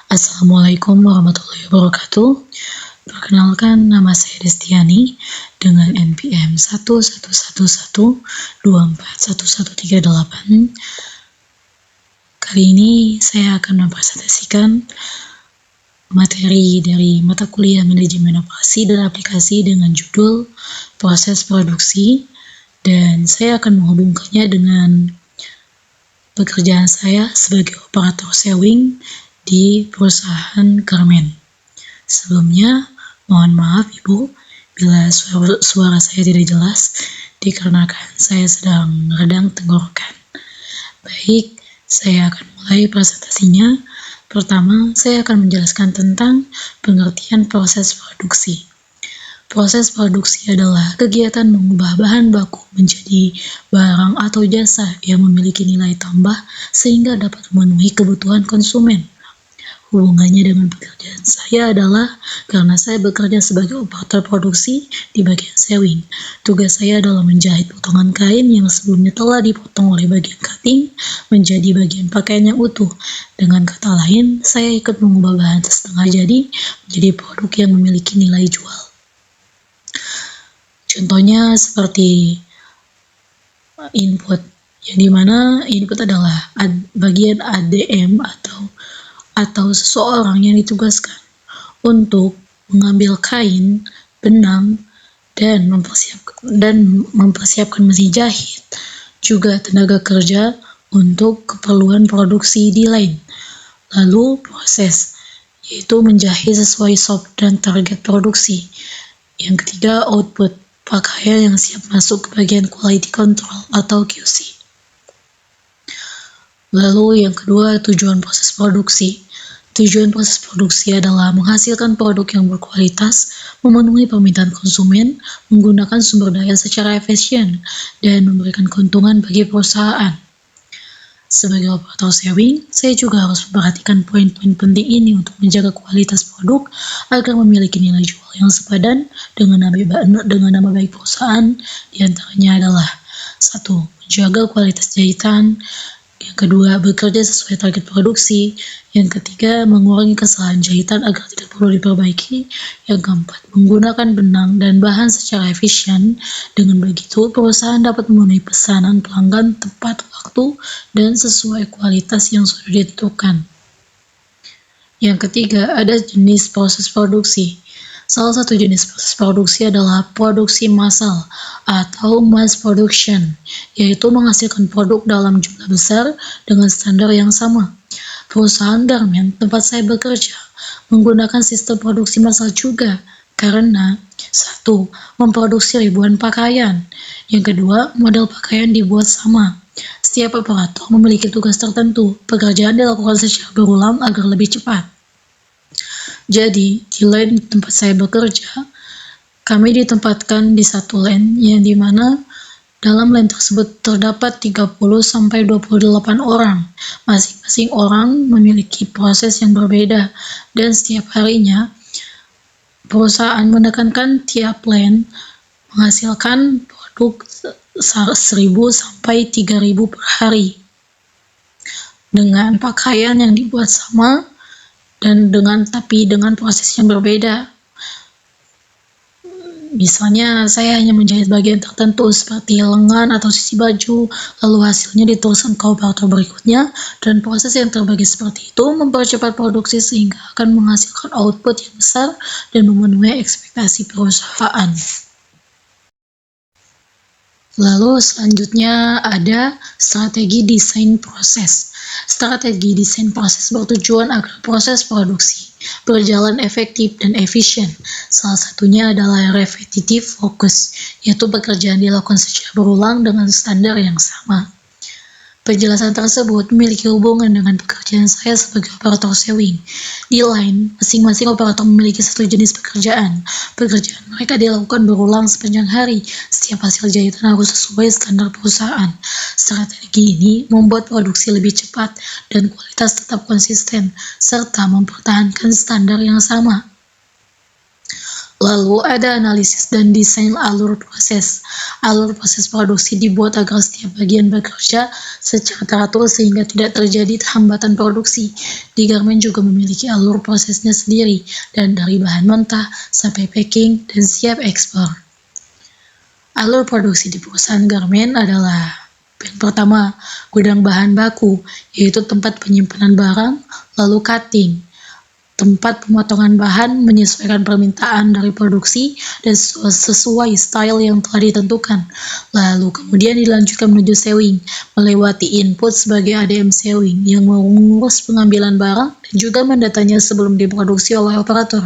Assalamualaikum warahmatullahi wabarakatuh. Perkenalkan, nama saya Destiani dengan NPM 1111241138. Kali ini saya akan mempresentasikan materi dari mata kuliah Manajemen Operasi dan Aplikasi dengan judul Proses Produksi, dan saya akan menghubungkannya dengan pekerjaan saya sebagai operator sewing di perusahaan garmen. Sebelumnya, mohon maaf Ibu bila suara saya tidak jelas dikarenakan saya sedang meredam tenggorokan. Baik, saya akan mulai presentasinya. Pertama, saya akan menjelaskan tentang pengertian proses produksi. Proses produksi adalah kegiatan mengubah bahan baku menjadi barang atau jasa yang memiliki nilai tambah sehingga dapat memenuhi kebutuhan konsumen. Hubungannya dengan pekerjaan saya adalah karena saya bekerja sebagai operator produksi di bagian sewing. Tugas saya adalah menjahit potongan kain yang sebelumnya telah dipotong oleh bagian cutting menjadi bagian pakaian yang utuh. Dengan kata lain, saya ikut mengubah bahan setengah jadi menjadi produk yang memiliki nilai jual. Contohnya seperti input, yang dimana input adalah bagian ADM atau seseorang yang ditugaskan untuk mengambil kain, benang, dan mempersiapkan mesin jahit, juga tenaga kerja untuk keperluan produksi di line. Lalu proses, yaitu menjahit sesuai SOP dan target produksi. Yang ketiga, output, pakaian yang siap masuk ke bagian quality control atau QC. Lalu yang kedua, tujuan proses produksi. Tujuan proses produksi adalah menghasilkan produk yang berkualitas, memenuhi permintaan konsumen, menggunakan sumber daya secara efisien, dan memberikan keuntungan bagi perusahaan. Sebagai operator sewing, saya juga harus memperhatikan poin-poin penting ini untuk menjaga kualitas produk agar memiliki nilai jual yang sepadan dengan nama baik perusahaan. Di antaranya adalah 1. Menjaga kualitas jahitan. Yang kedua, bekerja sesuai target produksi. Yang ketiga, mengurangi kesalahan jahitan agar tidak perlu diperbaiki. Yang keempat, menggunakan benang dan bahan secara efisien. Dengan begitu, perusahaan dapat memenuhi pesanan pelanggan tepat waktu dan sesuai kualitas yang sudah ditentukan. Yang ketiga, ada jenis proses produksi. Salah satu jenis proses produksi adalah produksi massal atau mass production, yaitu menghasilkan produk dalam jumlah besar dengan standar yang sama. Perusahaan garmen tempat saya bekerja menggunakan sistem produksi massal juga karena 1. Memproduksi ribuan pakaian. Yang kedua, model pakaian dibuat sama. Setiap operator memiliki tugas tertentu. Pekerjaan dilakukan secara berulang agar lebih cepat. Jadi, di line tempat saya bekerja, kami ditempatkan di satu line yang dimana dalam line tersebut terdapat 30-28 orang. Masing-masing orang memiliki proses yang berbeda dan setiap harinya perusahaan menekankan tiap line menghasilkan produk 1.000 sampai 3.000 per hari dengan pakaian yang dibuat sama dan dengan proses yang berbeda. Misalnya saya hanya menjahit bagian tertentu seperti lengan atau sisi baju, lalu hasilnya diteruskan ke operator berikutnya, dan proses yang terbagi seperti itu mempercepat produksi sehingga akan menghasilkan output yang besar dan memenuhi ekspektasi perusahaan. Lalu selanjutnya ada strategi desain proses. Strategi desain proses bertujuan agar proses produksi berjalan efektif dan efisien. Salah satunya adalah repetitive focus, yaitu pekerjaan dilakukan secara berulang dengan standar yang sama. Penjelasan tersebut memiliki hubungan dengan pekerjaan saya sebagai operator sewing. Di line, masing-masing operator memiliki satu jenis pekerjaan. Pekerjaan mereka dilakukan berulang sepanjang hari. Setiap hasil jahitan harus sesuai standar perusahaan. Strategi ini membuat produksi lebih cepat dan kualitas tetap konsisten, serta mempertahankan standar yang sama. Lalu ada analisis dan desain alur proses. Alur proses produksi dibuat agar setiap bagian bekerja secara teratur sehingga tidak terjadi hambatan produksi. Di Garmen juga memiliki alur prosesnya sendiri, dan dari bahan mentah sampai packing dan siap ekspor. Alur produksi di perusahaan Garmen adalah: yang pertama, gudang bahan baku, yaitu tempat penyimpanan barang, lalu cutting, tempat pemotongan bahan menyesuaikan permintaan dari produksi dan sesuai style yang telah ditentukan. Lalu kemudian dilanjutkan menuju sewing, melewati input sebagai ADM sewing yang mengurus pengambilan barang dan juga mendatanya sebelum diproduksi oleh operator.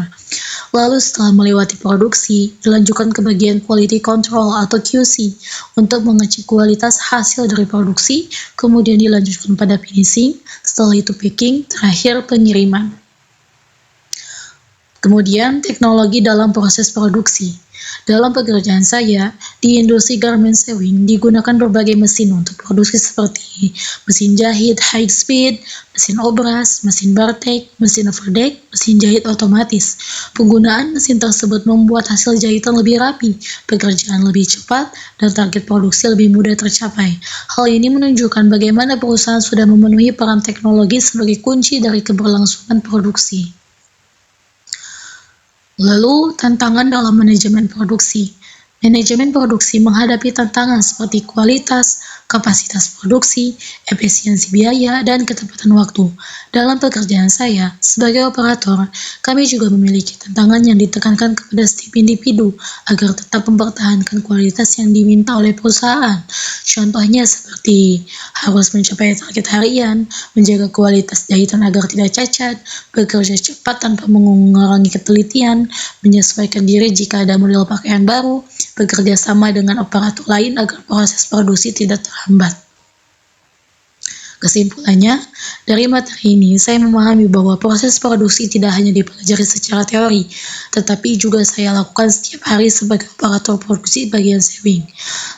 Lalu setelah melewati produksi, dilanjutkan ke bagian quality control atau QC untuk mengecek kualitas hasil dari produksi, kemudian dilanjutkan pada finishing, setelah itu packing, terakhir pengiriman. Kemudian, teknologi dalam proses produksi. Dalam pekerjaan saya, di industri garment sewing digunakan berbagai mesin untuk produksi seperti mesin jahit high speed, mesin obras, mesin bartek, mesin overdeck, mesin jahit otomatis. Penggunaan mesin tersebut membuat hasil jahitan lebih rapi, pekerjaan lebih cepat, dan target produksi lebih mudah tercapai. Hal ini menunjukkan bagaimana perusahaan sudah memenuhi peran teknologi sebagai kunci dari keberlangsungan produksi. Lalu, tantangan dalam manajemen produksi. Manajemen produksi menghadapi tantangan seperti kualitas, kapasitas produksi, efisiensi biaya, dan ketepatan waktu. Dalam pekerjaan saya, sebagai operator, kami juga memiliki tantangan yang ditekankan kepada setiap individu agar tetap mempertahankan kualitas yang diminta oleh perusahaan. Contohnya seperti harus mencapai target harian, menjaga kualitas jahitan agar tidak cacat, bekerja cepat tanpa mengurangi ketelitian, menyesuaikan diri jika ada model pakaian baru, bekerja sama dengan operator lain agar proses produksi tidak terhambat. Kesimpulannya, dari materi ini saya memahami bahwa proses produksi tidak hanya dipelajari secara teori, tetapi juga saya lakukan setiap hari sebagai operator produksi bagian sewing.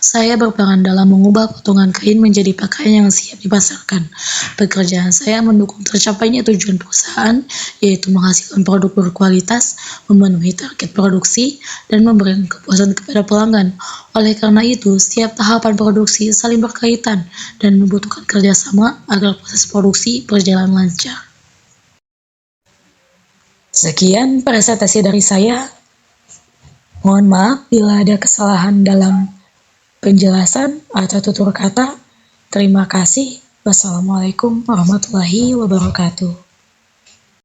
Saya berperan dalam mengubah potongan kain menjadi pakaian yang siap dipasarkan. Pekerjaan saya mendukung tercapainya tujuan perusahaan, yaitu menghasilkan produk berkualitas, memenuhi target produksi, dan memberikan kepuasan kepada pelanggan. Oleh karena itu, setiap tahapan produksi saling berkaitan dan membutuhkan kerjasama agar proses produksi berjalan lancar. Sekian presentasi dari saya. Mohon maaf bila ada kesalahan dalam penjelasan atau tutur kata. Terima kasih. Wassalamualaikum warahmatullahi wabarakatuh.